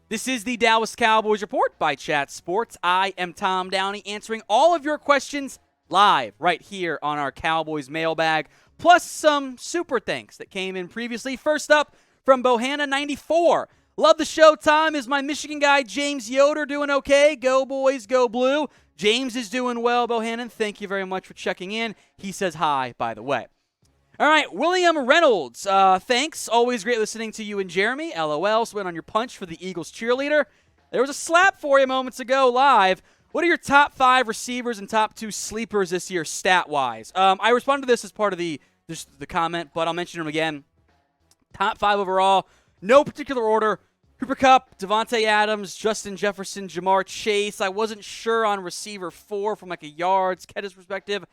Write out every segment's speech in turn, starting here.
This is the Dallas Cowboys Report by Chat Sports. I am Tom Downey, answering all of your questions live right here on our Cowboys Mailbag, plus some super thanks that came in previously. First up from Bohanna94. Love the show, Tom. Is my Michigan guy James Yoder doing okay? Go Boys, go Blue. James is doing well, Bohannon. Thank you very much for checking in. He says hi, by the way. All right, William Reynolds, thanks. Always great listening to you and Jeremy. LOL, so went on your punch for the Eagles cheerleader. There was a slap for you moments ago live. What are your top 5 receivers and top 2 sleepers this year stat-wise? I responded to this as part of the comment, but I'll mention them again. Top 5 overall, no particular order. Cooper Kupp, Devontae Adams, Justin Jefferson, Jamar Chase. I wasn't sure on receiver 4 from like a yards, catches perspective.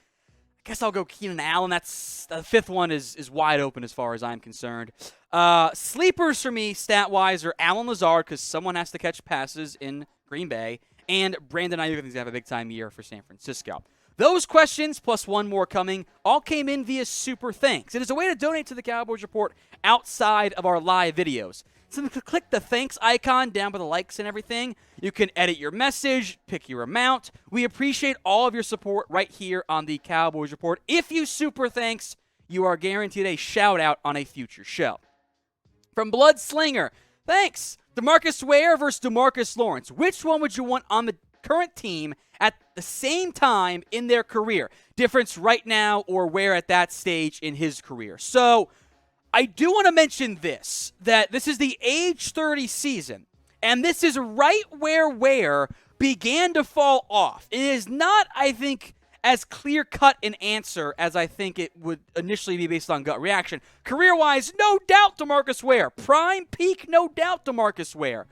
I guess I'll go Keenan Allen. That's the 5th one is wide open as far as I'm concerned. Sleepers for me, stat-wise, are Allen Lazard, because someone has to catch passes in Green Bay, and Brandon Ayuk, I think, is going to have a big-time year for San Francisco. Those questions, plus one more coming, all came in via Super Thanks. It is a way to donate to the Cowboys Report outside of our live videos. So click the thanks icon down by the likes and everything. You can edit your message, pick your amount. We appreciate all of your support right here on the Cowboys Report. If you super thanks, you are guaranteed a shout-out on a future show. From Blood Slinger, thanks. DeMarcus Ware versus DeMarcus Lawrence. Which one would you want on the current team at the same time in their career? Difference right now or Ware at that stage in his career? So I do want to mention this, that this is the age 30 season, and this is right where Ware began to fall off. It is not, I think, as clear-cut an answer as I think it would initially be based on gut reaction. Career-wise, no doubt DeMarcus Ware. Prime peak, no doubt DeMarcus Ware.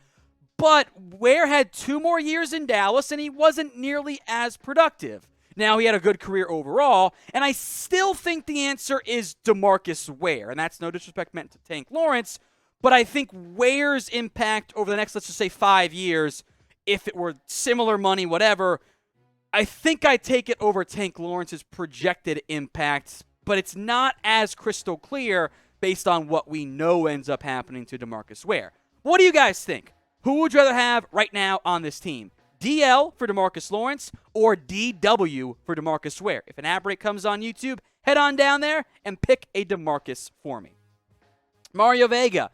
But Ware had 2 more years in Dallas, and he wasn't nearly as productive. Now, he had a good career overall, and I still think the answer is DeMarcus Ware. And that's no disrespect meant to Tank Lawrence, but I think Ware's impact over the next, let's just say, 5 years, if it were similar money, whatever, I think I'd take it over Tank Lawrence's projected impact, but it's not as crystal clear based on what we know ends up happening to DeMarcus Ware. What do you guys think? Who would you rather have right now on this team? DL for DeMarcus Lawrence or DW for DeMarcus Ware? If an ad break comes on YouTube, head on down there and pick a DeMarcus for me. Mario Vega.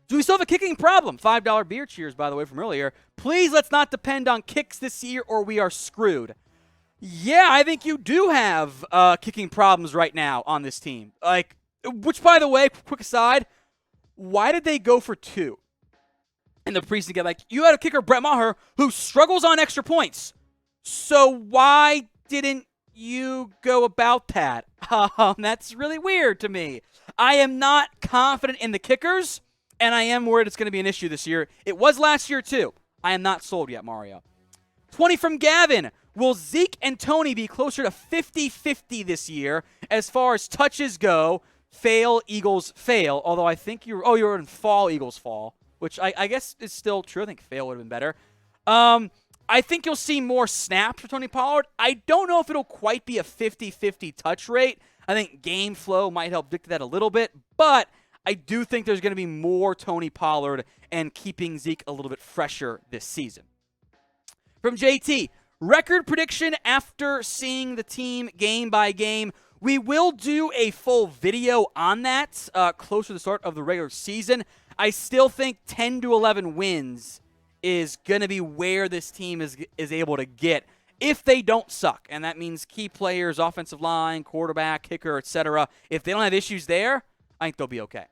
Do we still have a kicking problem? $5 beer cheers, by the way, from earlier. Please let's not depend on kicks this year or we are screwed. Yeah, I think you do have kicking problems right now on this team. Which, by the way, quick aside, why did they go for 2? In the preseason, you had a kicker, Brett Maher, who struggles on extra points. So why didn't you go about that? That's really weird to me. I am not confident in the kickers, and I am worried it's going to be an issue this year. It was last year, too. I am not sold yet, Mario. 20 from Gavin. Will Zeke and Tony be closer to 50-50 this year as far as touches go? Fail, Eagles fail. Although I think you're in fall, Eagles fall, which I guess is still true. I think fail would have been better. I think you'll see more snaps for Tony Pollard. I don't know if it'll quite be a 50-50 touch rate. I think game flow might help dictate that a little bit, but I do think there's going to be more Tony Pollard and keeping Zeke a little bit fresher this season. From JT, record prediction after seeing the team game by game. We will do a full video on that closer to the start of the regular season. I still think 10 to 11 wins is going to be where this team is able to get if they don't suck. And that means key players, offensive line, quarterback, kicker, etc. If they don't have issues there, I think they'll be okay.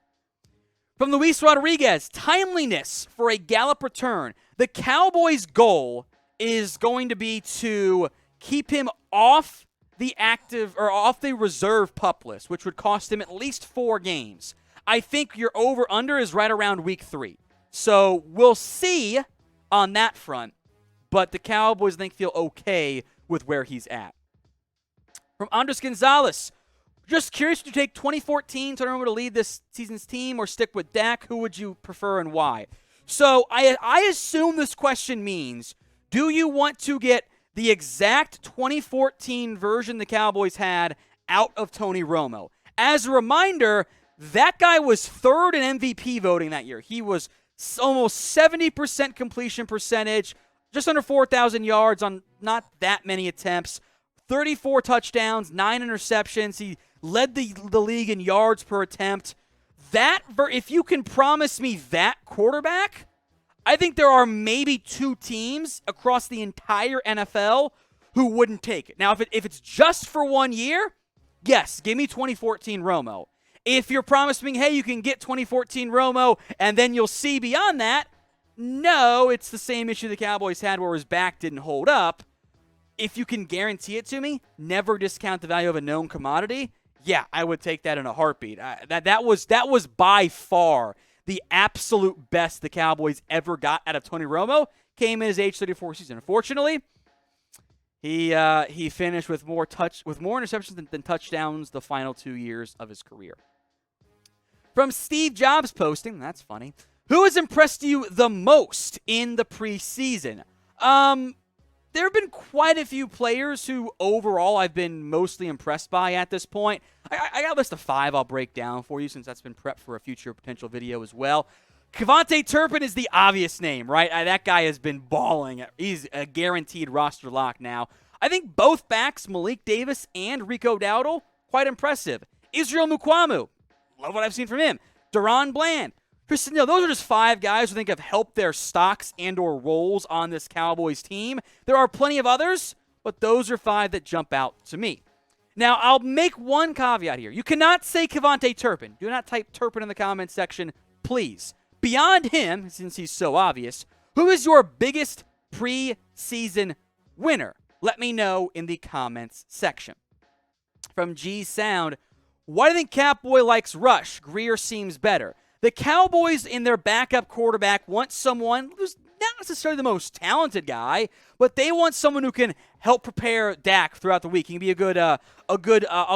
From Luis Rodriguez, timeliness for a Gallup return. The Cowboys' goal is going to be to keep him off the active or off the reserve PUP list, which would cost him at least 4 games. I think your over-under is right around week 3. So we'll see on that front, but the Cowboys, I think, feel okay with where he's at. From Andres Gonzalez, just curious, would you take 2014 Tony Romo to lead this season's team or stick with Dak? Who would you prefer and why? So I assume this question means, do you want to get the exact 2014 version the Cowboys had out of Tony Romo? As a reminder, that guy was 3rd in MVP voting that year. He was almost 70% completion percentage, just under 4,000 yards on not that many attempts, 34 touchdowns, 9 interceptions. He led the league in yards per attempt. If you can promise me that quarterback, I think there are maybe 2 teams across the entire NFL who wouldn't take it. Now, if it's just for 1 year, yes, give me 2014 Romo. If you're promising, hey, you can get 2014 Romo and then you'll see beyond that, no, it's the same issue the Cowboys had where his back didn't hold up. If you can guarantee it to me, never discount the value of a known commodity, yeah, I would take that in a heartbeat. That was by far the absolute best the Cowboys ever got out of Tony Romo. Came in his age 34 season. Unfortunately, he finished with more interceptions than touchdowns the final 2 years of his career. From Steve Jobs posting, that's funny. Who has impressed you the most in the preseason? There have been quite a few players who overall I've been mostly impressed by at this point. I got a list of 5 I'll break down for you since that's been prepped for a future potential video as well. Kavontae Turpin is the obvious name, right? That guy has been balling. He's a guaranteed roster lock now. I think both backs, Malik Davis and Rico Dowdle, quite impressive. Israel Mukuamu, love what I've seen from him. Deron Bland. Tristan Hill, those are just 5 guys who I think have helped their stocks and or roles on this Cowboys team. There are plenty of others, but those are 5 that jump out to me. Now, I'll make one caveat here. You cannot say Kavontae Turpin. Do not type Turpin in the comments section, please. Beyond him, since he's so obvious, who is your biggest preseason winner? Let me know in the comments section. From G Sound, why do you think Catboy likes Rush? Grier seems better. The Cowboys in their backup quarterback want someone who's not necessarily the most talented guy, but they want someone who can help prepare Dak throughout the week. He can be a good I'll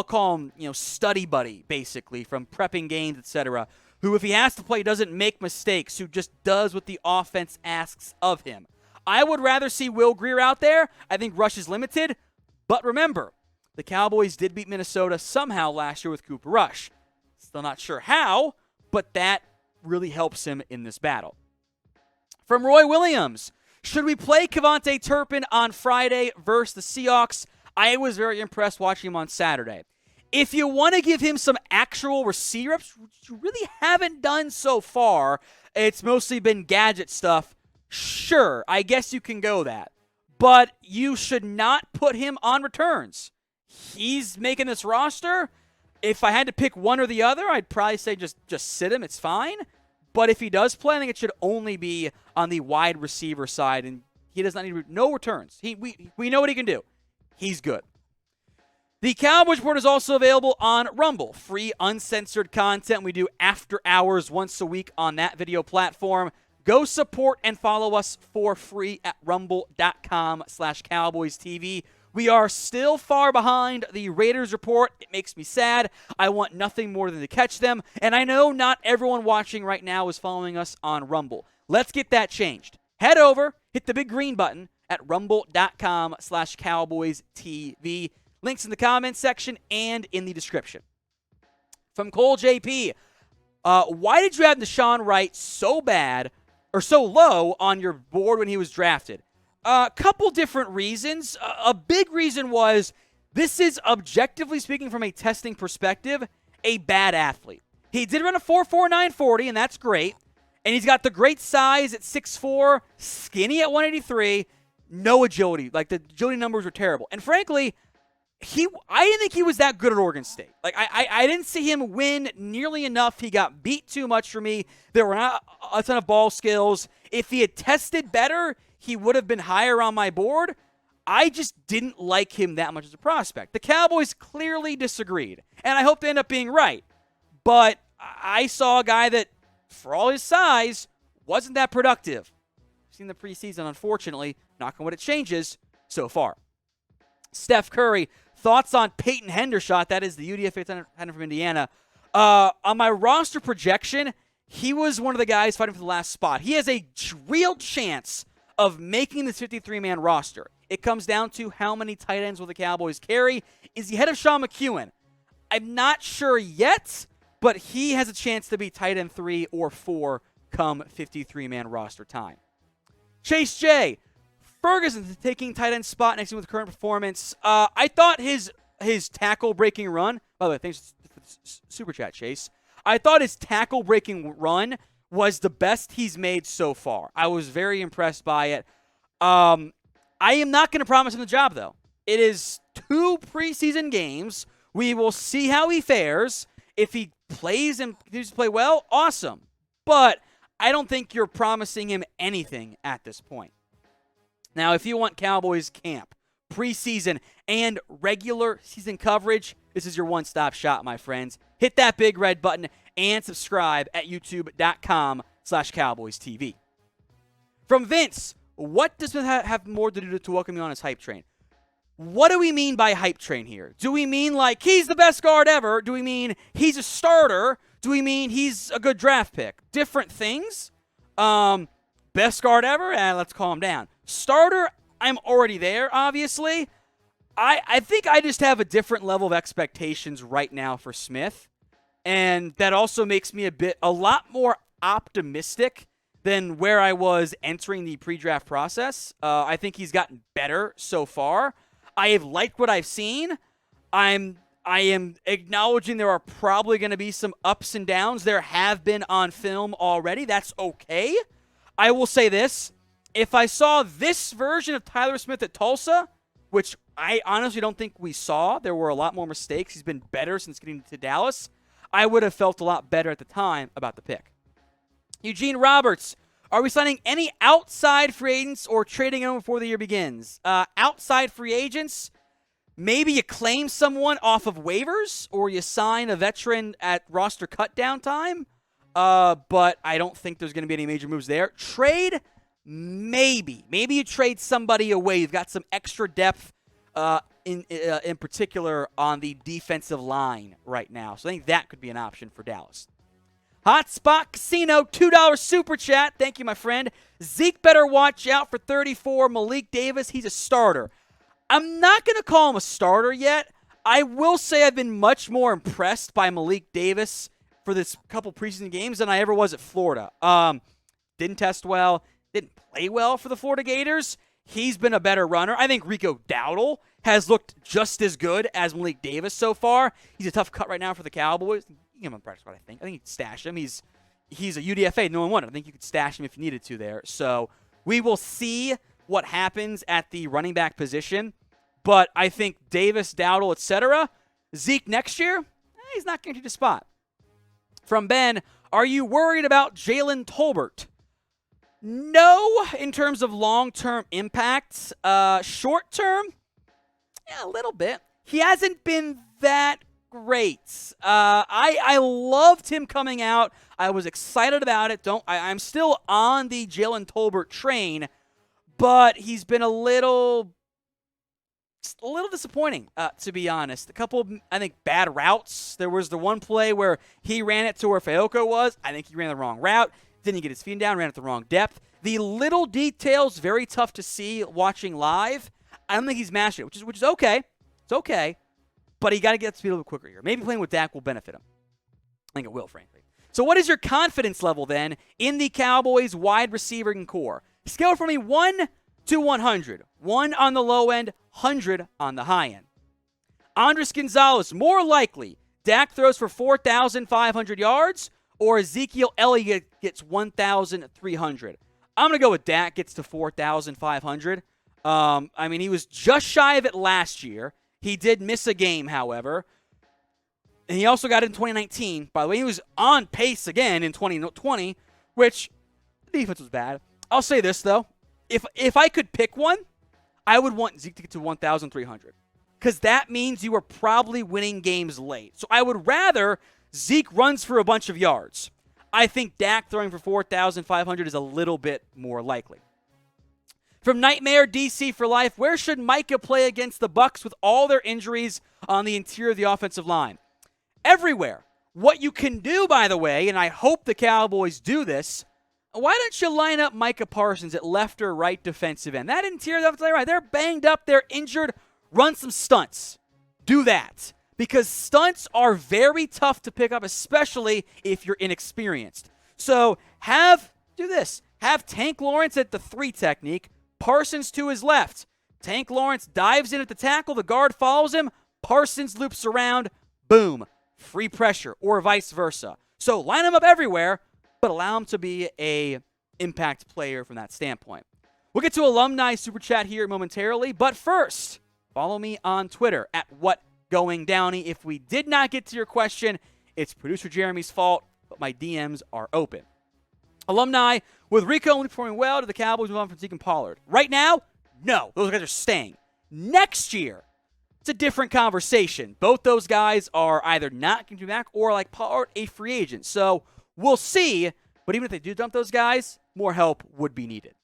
call him, study buddy, basically, from prepping games, etc. Who, if he has to play, doesn't make mistakes, who just does what the offense asks of him. I would rather see Will Grier out there. I think Rush is limited, but remember, the Cowboys did beat Minnesota somehow last year with Cooper Rush. Still not sure how, but that really helps him in this battle. From Roy Williams, should we play Kavontae Turpin on Friday versus the Seahawks? I was very impressed watching him on Saturday. If you want to give him some actual receiver reps, which you really haven't done so far, it's mostly been gadget stuff, sure, I guess you can go that. But you should not put him on returns. He's making this roster. If I had to pick one or the other, I'd probably say just sit him. It's fine. But if he does play, I think it should only be on the wide receiver side, and he does not need no returns. We know what he can do. He's good. The Cowboys Report is also available on Rumble. Free, uncensored content. We do after hours once a week on that video platform. Go support and follow us for free at rumble.com/CowboysTV. We are still far behind the Raiders Report. It makes me sad. I want nothing more than to catch them. And I know not everyone watching right now is following us on Rumble. Let's get that changed. Head over, hit the big green button at rumble.com/CowboysTV. Links in the comments section and in the description. From Cole JP, why did you have Nahshon Wright so bad or so low on your board when he was drafted? A couple different reasons. A big reason was this is, objectively speaking from a testing perspective, a bad athlete. He did run a 4.49 40, and that's great. And he's got the great size at 6'4", skinny at 183, no agility. Like, the agility numbers were terrible. And frankly, I didn't think he was that good at Oregon State. Like, I didn't see him win nearly enough. He got beat too much for me. There were not a ton of ball skills. If he had tested better, he would have been higher on my board. I just didn't like him that much as a prospect. The Cowboys clearly disagreed, and I hope they end up being right. But I saw a guy that, for all his size, wasn't that productive. I've seen the preseason, unfortunately, knock on wood, it changes so far. Steph Curry, thoughts on Payton Hendershot, that is the UDFA Hunter from Indiana. On my roster projection, he was one of the guys fighting for the last spot. He has a real chance of making this 53-man roster. It comes down to how many tight ends will the Cowboys carry. Is he ahead of Sean McEwen? I'm not sure yet, but he has a chance to be tight end 3 or 4 come 53-man roster time. Chase J. Ferguson taking tight end spot next to him with current performance. I thought his tackle-breaking run, by the way, thanks for the super chat, Chase. I thought his tackle-breaking run was the best he's made so far. I was very impressed by it. I am not going to promise him the job, though. It is 2 preseason games. We will see how he fares. If he plays and continues to play well, awesome. But I don't think you're promising him anything at this point. Now, if you want Cowboys camp, preseason, and regular season coverage, this is your one-stop shop, my friends. Hit that big red button and subscribe at youtube.com/CowboysTV. From Vince, what does Smith have more to do to welcome you on his hype train? What do we mean by hype train here? Do we mean like he's the best guard ever? Do we mean he's a starter? Do we mean he's a good draft pick? Different things. Best guard ever? Let's calm down. Starter, I'm already there, obviously. I think I just have a different level of expectations right now for Smith. And that also makes me a lot more optimistic than where I was entering the pre-draft process. I think he's gotten better so far. I have liked what I've seen. I am acknowledging there are probably going to be some ups and downs. There have been on film already. That's okay. I will say this. If I saw this version of Tyler Smith at Tulsa, which I honestly don't think we saw, there were a lot more mistakes. He's been better since getting to Dallas. I would have felt a lot better at the time about the pick. Eugene Roberts, are we signing any outside free agents or trading them before the year begins? Outside free agents, maybe you claim someone off of waivers or you sign a veteran at roster cutdown time. But I don't think there's going to be any major moves there. Trade, maybe. Maybe you trade somebody away. You've got some extra depth in particular on the defensive line right now. So I think that could be an option for Dallas. Hotspot Casino, $2 super chat. Thank you, my friend. Zeke better watch out for 34. Malik Davis, he's a starter. I'm not going to call him a starter yet. I will say I've been much more impressed by Malik Davis for this couple preseason games than I ever was at Florida. Didn't test well, didn't play well for the Florida Gators. He's been a better runner. I think Rico Dowdle has looked just as good as Malik Davis so far. He's a tough cut right now for the Cowboys. You give him a practice squad, I think. I think you could stash him. He's a UDFA, no one wanted. I think you could stash him if you needed to there. So we will see what happens at the running back position. But I think Davis, Dowdle, etc. Zeke next year, he's not guaranteed a spot. From Ben, are you worried about Jalen Tolbert? No, in terms of long-term impact. Short-term, yeah, a little bit. He hasn't been that great. I loved him coming out. I was excited about it. I'm still on the Jalen Tolbert train, but he's been a little disappointing, to be honest. A couple of, I think, bad routes. There was the one play where he ran it to where Fayoko was. I think he ran the wrong route. Didn't get his feet down, ran at the wrong depth. The little details, very tough to see watching live. I don't think he's mastered it, which is okay. It's okay. But he got to get up to speed a little bit quicker here. Maybe playing with Dak will benefit him. I think it will, frankly. So what is your confidence level, then, in the Cowboys wide receiving core? Scale for me 1 to 100. 1 on the low end, 100 on the high end. Andres Gonzalez, more likely, Dak throws for 4,500 yards or Ezekiel Elliott gets 1,300. I'm going to go with Dak gets to 4,500. I mean, he was just shy of it last year. He did miss a game, however. And he also got it in 2019. By the way, he was on pace again in 2020, which the defense was bad. I'll say this, though. If I could pick one, I would want Zeke to get to 1,300. Because that means you are probably winning games late. So I would rather Zeke runs for a bunch of yards. I think Dak throwing for 4,500 is a little bit more likely. From Nightmare DC for Life, where should Micah play against the Bucs with all their injuries on the interior of the offensive line? Everywhere. What you can do, by the way, and I hope the Cowboys do this, why don't you line up Micah Parsons at left or right defensive end? That interior offensive line, right, they're banged up, they're injured. Run some stunts. Do that. Because stunts are very tough to pick up, especially if you're inexperienced. So do this. Have Tank Lawrence at the 3 technique, Parsons to his left. Tank Lawrence dives in at the tackle, the guard follows him, Parsons loops around, boom, free pressure, or vice versa. So line him up everywhere, but allow him to be a impact player from that standpoint. We'll get to alumni super chat here momentarily, but first, follow me on Twitter at WhatGoingDowney. If we did not get to your question, it's producer Jeremy's fault, but my DMs are open. Alumni, with Rico only performing well, do the Cowboys move on from Zeke and Pollard? Right now, no. Those guys are staying. Next year, it's a different conversation. Both those guys are either not going to be back or, like Pollard, a free agent. So we'll see. But even if they do dump those guys, more help would be needed.